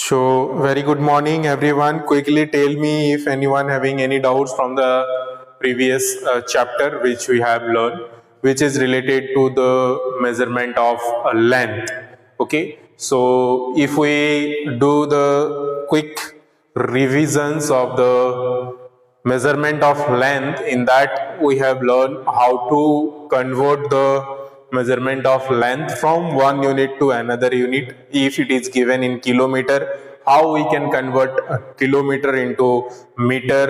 So, very good morning, everyone. Quickly tell me if anyone having any doubts from the previous chapter which we have learned, which is related to the measurement of length. Okay, so if we do the quick revisions of the measurement of length, in that we have learned how to convert the measurement of length from one unit to another unit. If it is given in kilometer, how we can convert a kilometer into meter,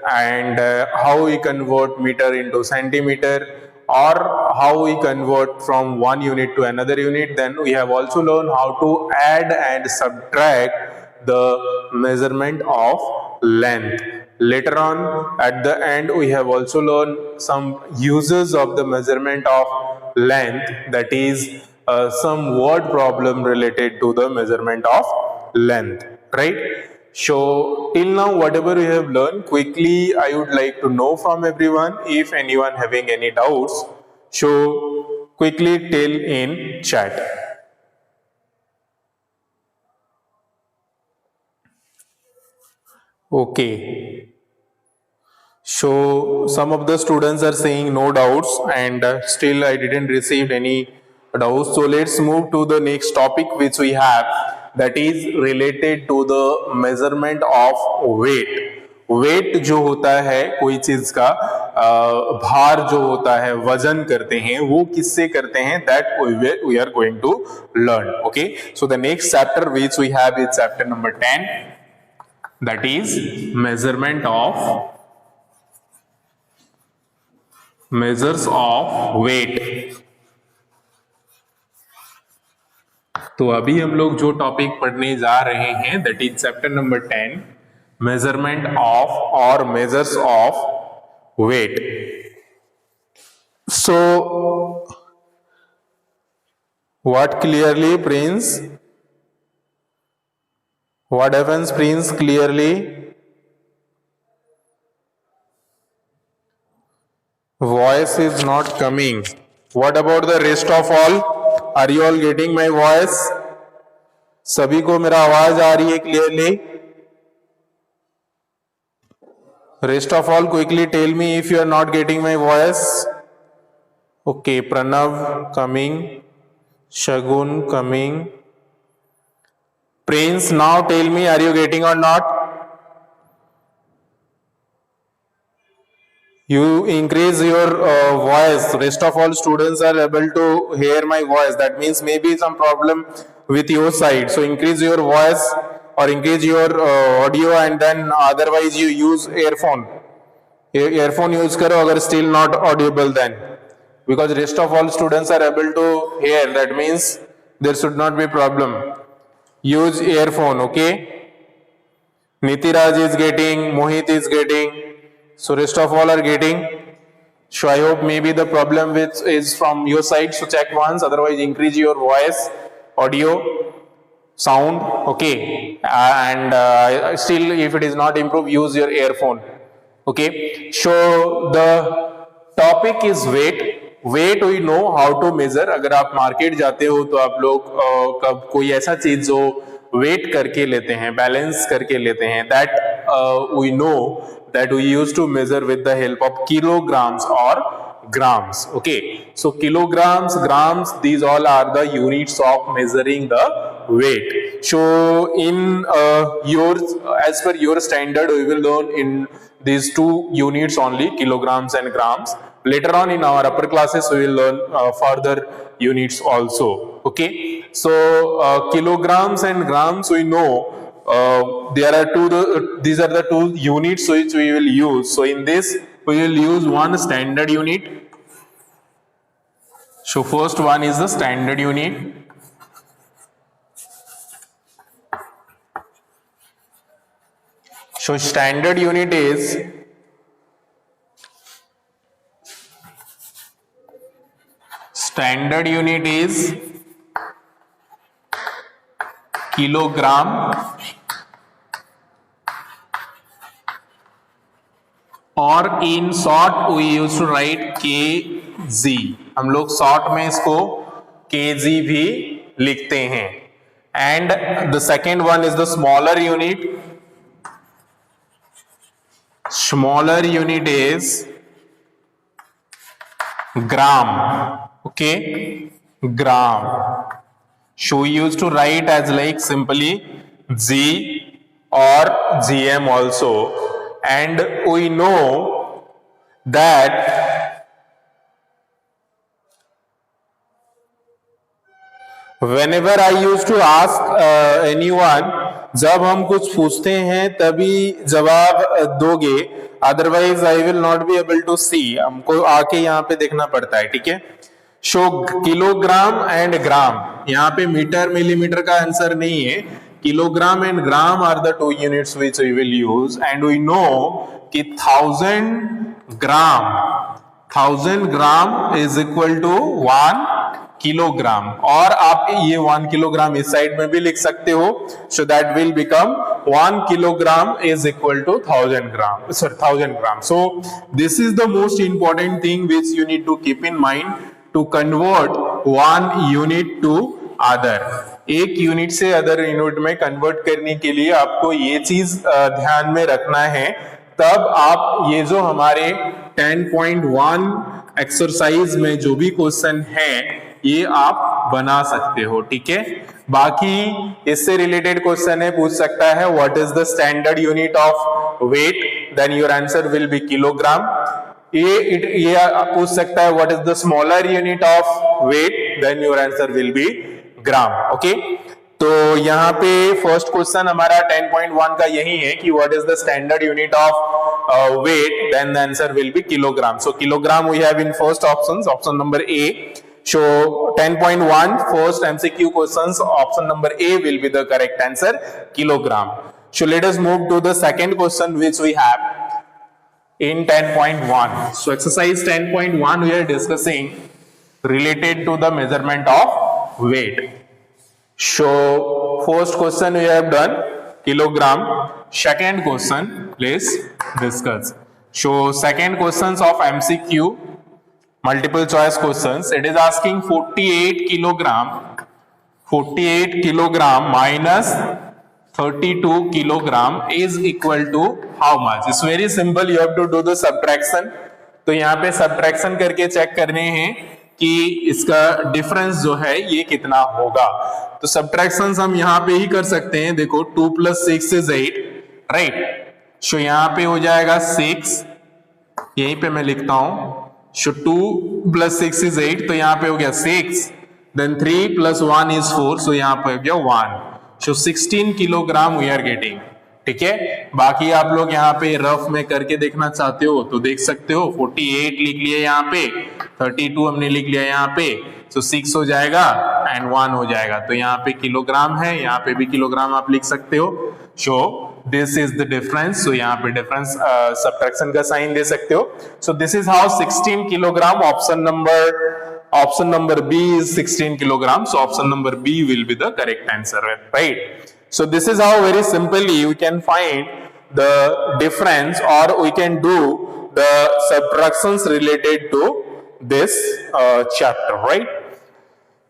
and how we convert meter into centimeter, or how we convert from one unit to another unit. Then we have also learned how to add and subtract the measurement of length. Later on, at the end, we have also learned some uses of the measurement of length, that is some word problem related to the measurement of length, right? So till now, whatever we have learned, quickly I would like to know from everyone if anyone having any doubts. So quickly tell in chat. Okay. So some of the students are saying no doubts, and still I didn't receive any doubts. So let's move to the next topic which we have, that is related to the measurement of weight. Weight जो होता है कोई चीज का भार जो होता है, वजन करते हैं, वो किससे करते हैं, that we are going to learn. Okay, so the next chapter which we have is chapter number 10, that is measurement of measures of weight. तो अभी हम लोग जो टॉपिक पढ़ने जा रहे हैं, that is chapter number 10, measurement of और measures of weight. So what clearly prints, what happens prints clearly? Voice is not coming. What about the rest of all? Are you all getting my voice? सभी को मेरा आवाज आ रही है clearly? Rest of all, quickly tell me if you are not getting my voice. Okay, Pranav coming, Shagun coming. Prince, now tell me, are you getting or not? You increase your voice. Rest of all students are able to hear my voice. That means maybe some problem with your side. So increase your voice or increase your audio, and then otherwise you use earphone. Earphone use करो अगर still not audible, then because rest of all students are able to hear. That means there should not be problem. Use earphone. Okay. Nitiraj is getting, Mohit is getting. So rest of all are getting. So I hope maybe the problem which is from your side. So check once. Otherwise, increase your voice, audio, sound. Okay. And still, if it is not improved, use your earphone. Okay. So the topic is weight. Weight we know how to measure. अगर आप market जाते हो तो आप लोग कब कोई ऐसा चीज जो वेट करके लेते हैं, बैलेंस करके लेते हैं, that we know that we used to measure with the help of kilograms or grams. Okay, so kilograms, grams, these all are the units of measuring the weight. So in as per your standard, we will learn in these two units only, kilograms and grams. Later on in our upper classes, we will learn further units also. Okay, so kilograms and grams we know. There are these are the two units which we will use. So in this we will use one standard unit. So first one is the standard unit. So standard unit is kilogram, और in short we use to write KG. हम लोग short में इसको KG भी लिखते हैं. and the second one is the smaller unit. Smaller unit is gram. Okay, gram. So we used to write as like simply G or GM also, and we know that whenever I used to ask anyone, जब हम कुछ पूछते हैं तभी जवाब दोगे, otherwise I will not be able to see, हमको आके यहाँ पे देखना पड़ता है, ठीक है। शो किलोग्राम एंड ग्राम, यहाँ पे मीटर मिलीमीटर का आंसर नहीं है, kilogram and gram are the two units which we will use, and we know कि 1000 gram is equal to 1 kilogram, और आप ये 1 किलोग्राम इस साइड में भी लिख सकते हो, so that will become 1 kilogram is equal to 1000 gram, sorry 1000 gram. So this is the most important thing which you need to keep in mind to convert 1 unit to other. एक unit से other unit में convert करने के लिए आपको ये चीज ध्यान में रखना है, तब आप ये जो हमारे 10.1 एक्सरसाइज में जो भी क्वेश्चन है ये आप बना सकते हो, ठीक है। बाकी इससे रिलेटेड क्वेश्चन है, पूछ सकता है what is the standard unit of weight, then your answer will be kilogram. ये पूछ सकता है what is the smaller unit of weight, then your answer will be gram. Okay, तो यहाँ पे फर्स्ट क्वेश्चन हमारा 10.1 का यही है कि what is the standard unit of weight, then the answer will be kilogram. So kilogram we have in first option number A. So 10.1 first MCQ questions, option number A will be the correct answer, kilogram. So let us move to the second question which we have in 10.1. So exercise 10.1 we are discussing related to the measurement of weight. So first question we have done kilogram. Second question let's discuss. So second questions of MCQ, multiple choice questions. It is asking 48 kilogram minus 32 kilogram is equal to how much? It's very simple. You have to do the subtraction. तो यहाँ पे subtraction करके check करने हैं कि इसका difference जो है ये कितना होगा। तो subtractions हम यहाँ पे ही कर सकते हैं। देखो 2 + 6 is 8, राइट। सो यहाँ पे हो जाएगा 6, यहीं पे मैं लिखता हूं। So 2 + 6 is 8, तो यहाँ पे हो गया 6, then 3 + 1 is 4, so यहाँ पे हो गया 1. So 16 kilogram we are getting, ठीक है। बाकी आप लोग यहाँ पे रफ में करके देखना चाहते हो तो देख सकते हो। 48 लिख लिया यहाँ पे, 32 हमने लिख लिया यहाँ पे, so 6 हो जाएगा and 1 हो जाएगा। तो यहाँ पे किलोग्राम है, यहाँ पे भी किलोग्राम आप लिख सकते हो। So this is the difference. So यहाँ पे difference subtraction का साइन दे सकते हो। So this is how 16 kilogram, option number B is 16 kilogram. So option number B will be the correct answer, right? So this is how very simply we can find the difference, or we can do the subtractions related to this chapter, right?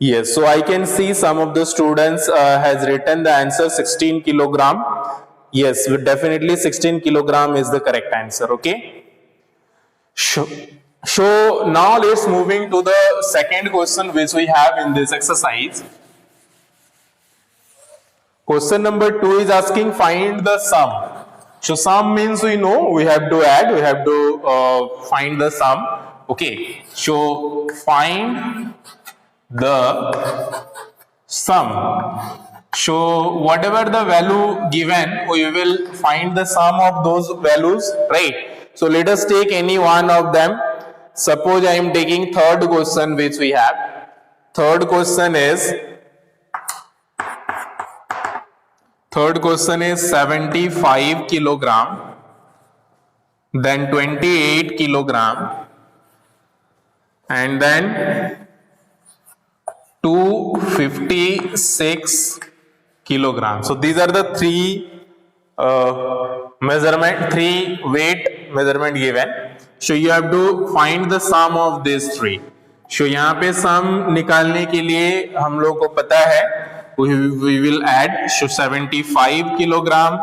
Yes, so I can see some of the students has written the answer 16 kilogram. Yes, definitely 16 kilogram is the correct answer, okay? So now let's moving to the second question which we have in this exercise. Question number 2 is asking find the sum. So sum means we know we have to add, we have to find the sum, okay? So find the sum. So whatever the value given, we will find the sum of those values, right? So let us take any one of them. Suppose I am taking third question which we have. Third question is 75 kilogram, then 28 kilogram, and then 256 kilogram. So these are the three weight measurement given. So you have to find the sum of these three. So यहाँ पे sum निकालने के लिए हम लोग को पता है we will add. So 75 kilogram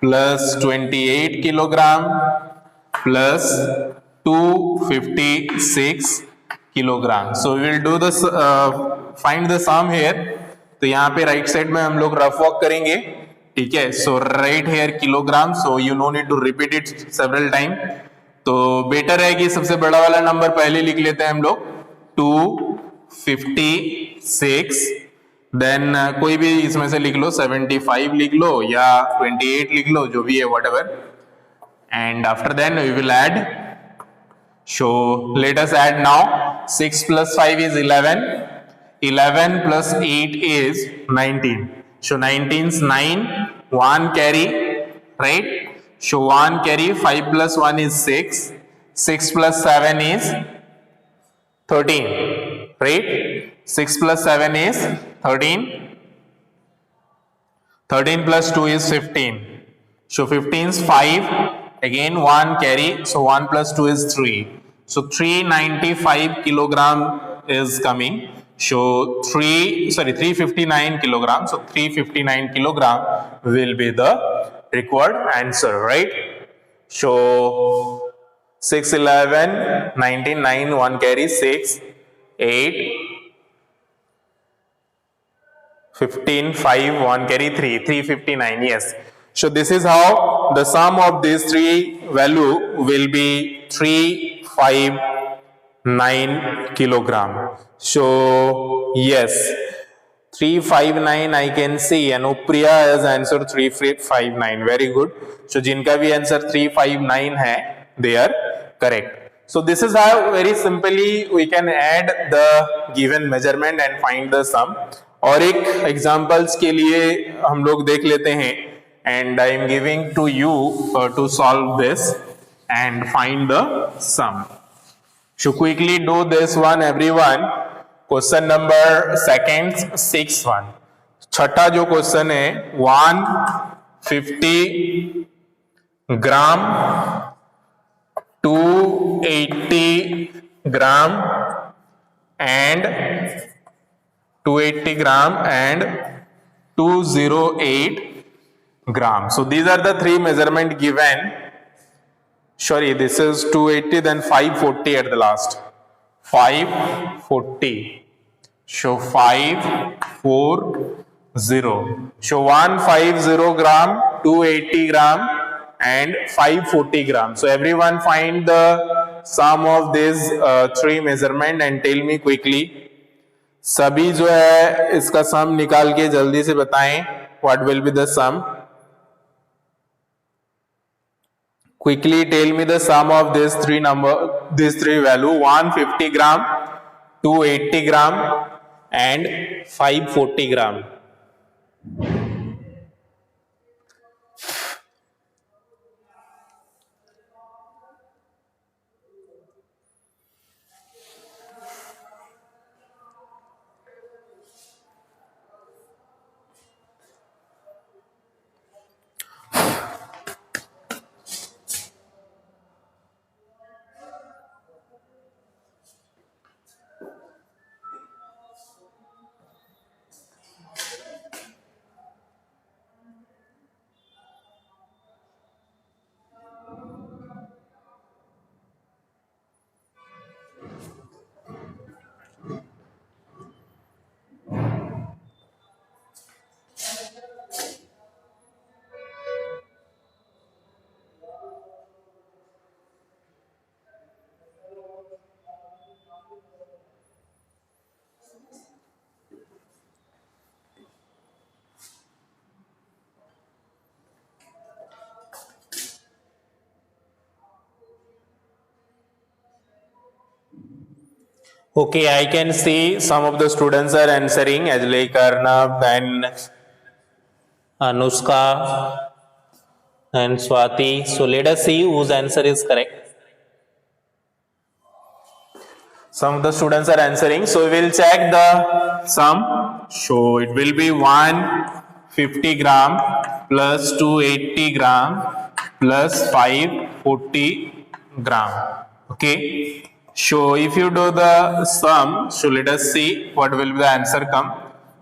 plus 28 kilogram plus 256 kilogram. So we will do this, find the sum here. तो यहाँ पे राइट साइड में हम लोग रफ वॉक करेंगे, ठीक है. So write here kilogram, so you no need to repeat it several time. तो बेटर है कि सबसे बड़ा वाला नंबर पहले लिख लेते हैं हम लोग, 256. देन कोई भी इसमें से लिख लो, 75 लिख लो या 28 लिख लो, जो भी है whatever. And after then we will add. So let us add now. 6 plus 5 is 11. 11 plus 8 is 19. So 19 is 9. 1 carry, right? So 1 carry. 5 plus 1 is 6. 6 plus 7 is 13, right? 6 plus 7 is 13. 13 plus 2 is 15. So 15 is 5. Again 1 carry. So 1 plus 2 is 3. So 395 kilogram is coming. So 359 kilogram. So 359 kilogram will be the required answer, right? So 6, 11, 19, 9, 1 carry, 6, 8, 15, 5, 1 carry, 3, 359, yes. So this is how the sum of these three value will be 359 kilogram. So yes, 359 I can see. Anupriya has answered 359. Very good. So जिनका भी answer 359 है, they are correct. So this is how very simply we can add the given measurement and find the sum. और एक examples के लिए हम लोग देख लेते हैं, and I am giving to you to solve this and find the sum. So quickly do this one, everyone. Question number second, 6 one. छठा जो क्वेश्चन है, 150 gram, 280 gram and 280 gram and 208 gram. So these are the three measurement given. Sorry, this is 280, then 540 at the last. 540. So 540. So 150 gram, 280 gram and 540 gram. So everyone find the sum of these three measurement and tell me quickly. सभी जो है इसका सम निकाल के जल्दी से बताएं. What will be the sum? Quickly tell me the sum of this three number, this three value, 150 gram, 280 gram and 540 gram. Okay, I can see some of the students are answering, as like Arnab and Anushka and Swati. So let us see whose answer is correct. Some of the students are answering. So we will check the sum. So it will be 150 gram plus 280 gram plus 540 gram. Okay. So if you do the sum, so let us see what will be the answer come.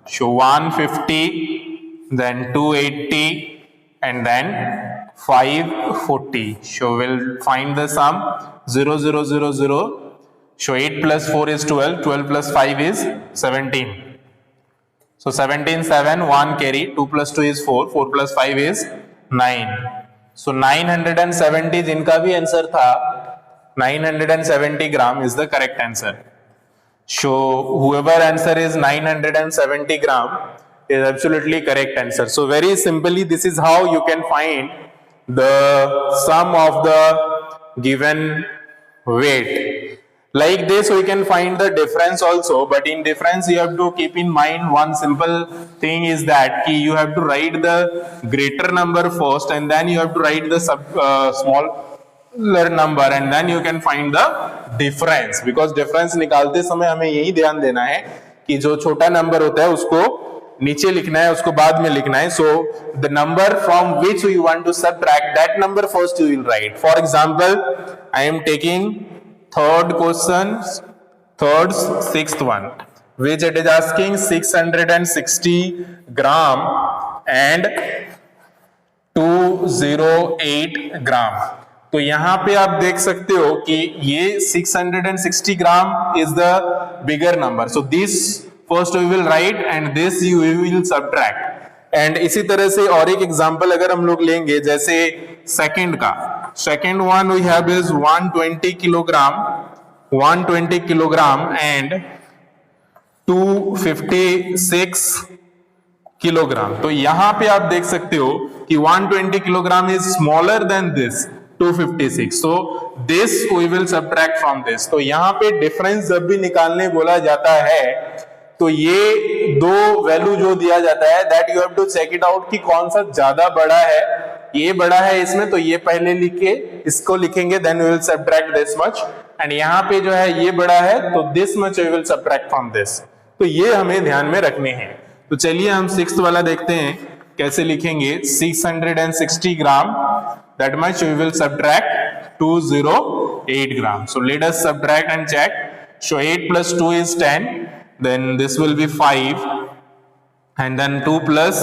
So 150, then 280, and then 540. So we'll find the sum 0, 0, 0, 0. So 8 plus 4 is 12, 12 plus 5 is 17. So 17, 7, 1 carry, 2 plus 2 is 4, 4 plus 5 is 9. So 970 जिनका भी answer था 970 gram is the correct answer. So whoever answer is 970 gram is absolutely correct answer. So very simply this is how you can find the sum of the given weight. Like this we can find the difference also, but in difference you have to keep in mind one simple thing is that you have to write the greater number first and then you have to write the smaller number and then you can find the difference, because difference निकालते समय हमें यही ध्यान देना है कि जो छोटा नंबर होता है उसको नीचे लिखना है, उसको बाद में लिखना है. So the number from which you want to subtract, that number first you will write. For example, I am taking third question, third, sixth one, which it is asking 660 gram and 208 gram. तो यहां पे आप देख सकते हो कि ये 660 ग्राम is the bigger number. So this first we will write and this you will subtract. And इसी तरह से और एक एग्जांपल अगर हम लोग लेंगे, जैसे सेकंड का, second one we have is 120 kilogram and 256 kilogram. तो यहां पे आप देख सकते हो कि 120 kilogram is smaller than this 256. So this we will subtract from this. तो यहां पे डिफरेंस जब भी निकालने बोला जाता है तो ये दो वैल्यू जो दिया जाता है that you have to check it out कि कौन सा ज्यादा बड़ा है. ये बड़ा है इसमें तो ये पहले लिख के इसको लिखेंगे, then we will subtract this much. And यहाँ पे जो है ये बड़ा है तो this much we will subtract from this. तो ये हमें ध्यान में रखने हैं. तो चलिए हम सिक्स्थ वाला देखते हैं कैसे लिखेंगे. 660 gram, that much we will subtract 208 gram. So let us subtract and check. So 8 plus 2 is 10. Then this will be 5 and then 2 plus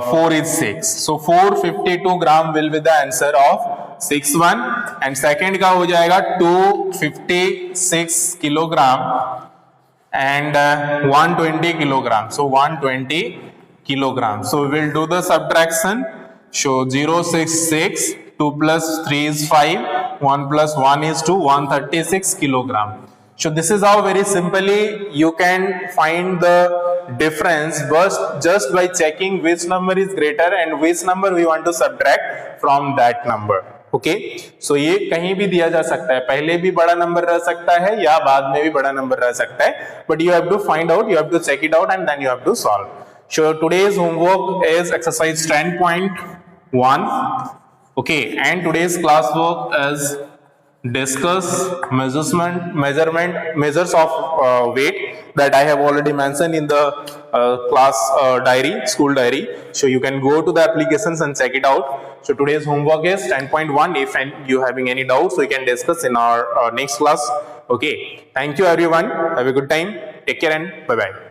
4 is 6. So 452 gram will be the answer of 6-1. And second का हो जाएगा 256 kilogram and 120 kilogram. So 120 kilogram. So we will do the subtraction. So 066, 2 plus 3 is 5, 1 plus 1 is 2, 136 kilogram. So this is how very simply you can find the difference just by checking which number is greater and which number we want to subtract from that number. Okay? So ये कहीं भी दिया जा सकता है, पहले भी बड़ा नंबर रह सकता है या बाद में भी बड़ा नंबर रह सकता है, but you have to find out, you have to check it out and then you have to solve. So today's homework is exercise 10.1. Okay, and today's class work is discuss measures of weight that I have already mentioned in the class diary, school diary. So you can go to the applications and check it out. So today's homework is 10.1. If you having any doubts, we can discuss in our next class. Okay, thank you everyone, have a good time, take care and bye bye.